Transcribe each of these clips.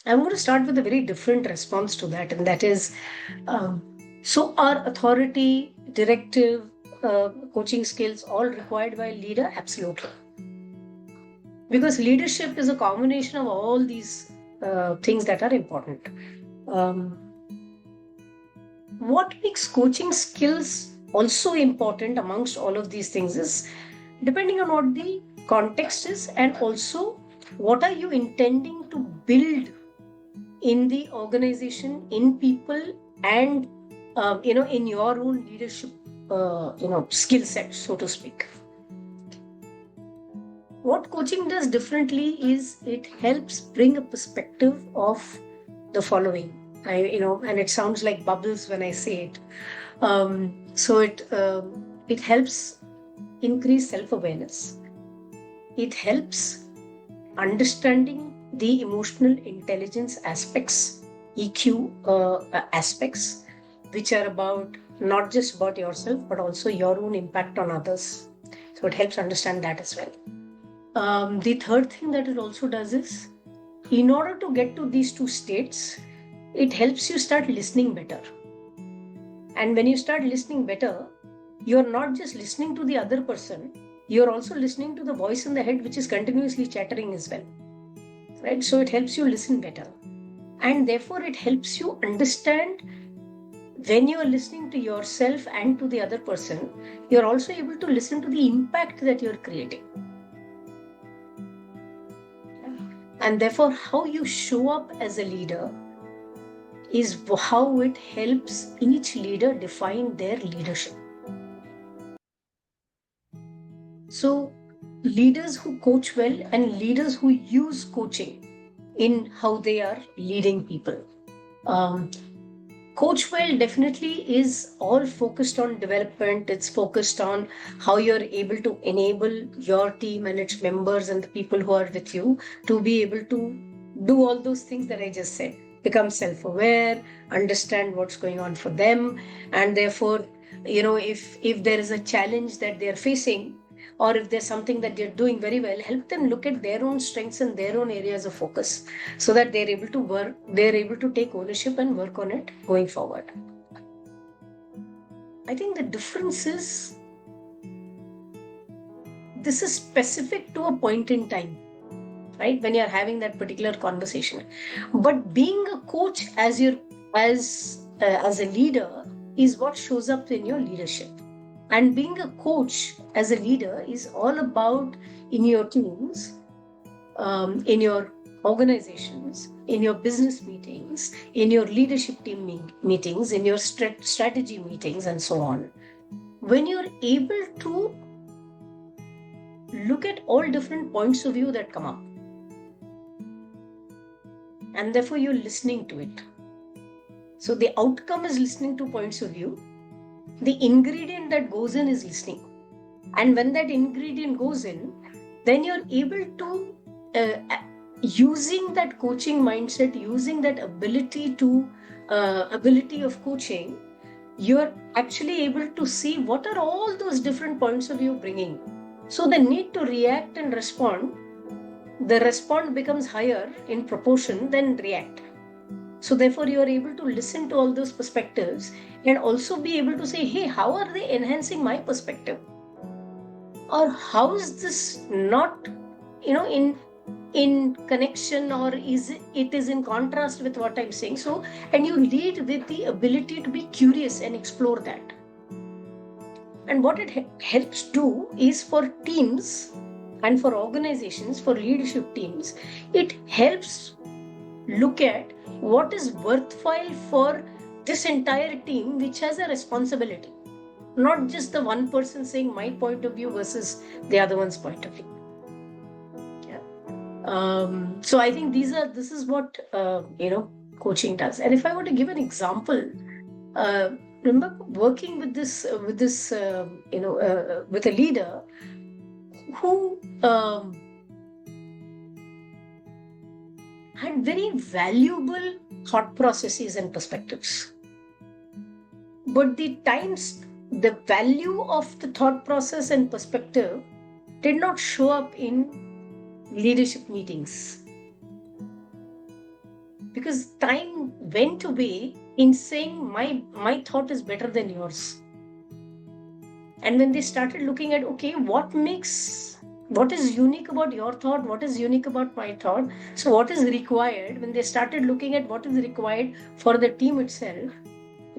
I'm going to start with a very different response to that, and that is, so are authority, directive, coaching skills all required by a leader? Absolutely. Because leadership is a combination of all these things that are important. What makes coaching skills also important amongst all of these things is depending on what the context is, and also what are you intending to build in the organization, in people, and in your own leadership skill set, so to speak. What coaching does differently is it helps bring a perspective of the following. And it sounds like bubbles when I say it. So it helps increase self-awareness. It helps understanding the emotional intelligence aspects, EQ aspects, which are not just about yourself, but also your own impact on others. So it helps understand that as well. The third thing that it also does is, in order to get to these two states, it helps you start listening better. And when you start listening better, you're not just listening to the other person, you're also listening to the voice in the head, which is continuously chattering as well. Right? So it helps you listen better. And therefore, it helps you understand when you are listening to yourself and to the other person, you're also able to listen to the impact that you're creating. And therefore, how you show up as a leader is how it helps each leader define their leadership. So, leaders who coach well and leaders who use coaching in how they are leading people. Coach well definitely is all focused on development. It's focused on how you're able to enable your team and its members and the people who are with you to be able to do all those things that I just said. Become self-aware, understand what's going on for them, and therefore, if there is a challenge that they're facing, or if there's something that they're doing very well, help them look at their own strengths and their own areas of focus so that they're able to take ownership and work on it going forward. I think the difference is this is specific to a point in time, right? When you're having that particular conversation. But being a coach as a leader is what shows up in your leadership. And being a coach as a leader is all about in your teams, in your organizations, in your business meetings, in your leadership team meetings, in your strategy meetings, and so on. When you're able to look at all different points of view that come up, and therefore you're listening to it. So the outcome is listening to points of view. The ingredient that goes in is listening. And when that ingredient goes in, then you're able to, using that coaching mindset, using that ability of coaching, you're actually able to see what are all those different points of view bringing. So the need to react and respond, the response becomes higher in proportion than react. So therefore, you are able to listen to all those perspectives and also be able to say, hey, how are they enhancing my perspective? Or how is this not, in connection, or is it is in contrast with what I'm saying? So, and you lead with the ability to be curious and explore that. And what it helps do is for teams and for organizations, for leadership teams, it helps look at what is worthwhile for this entire team, which has a responsibility, not just the one person saying my point of view versus the other one's point of view. Yeah. So I think this is what coaching does. And if I were to give an example, remember working with with a leader who had very valuable thought processes and perspectives. But the value of the thought process and perspective did not show up in leadership meetings. because time went away in saying my thought is better than yours. And when they started looking at, okay, what is unique about your thought, what is unique about my thought, so what is required, when they started looking at what is required for the team itself,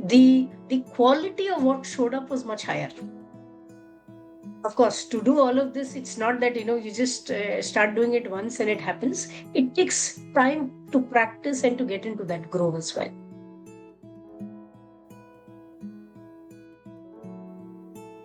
the quality of what showed up was much higher. Of course, to do all of this, it's not that you just start doing it once and it happens. It takes time to practice and to get into that groove as well.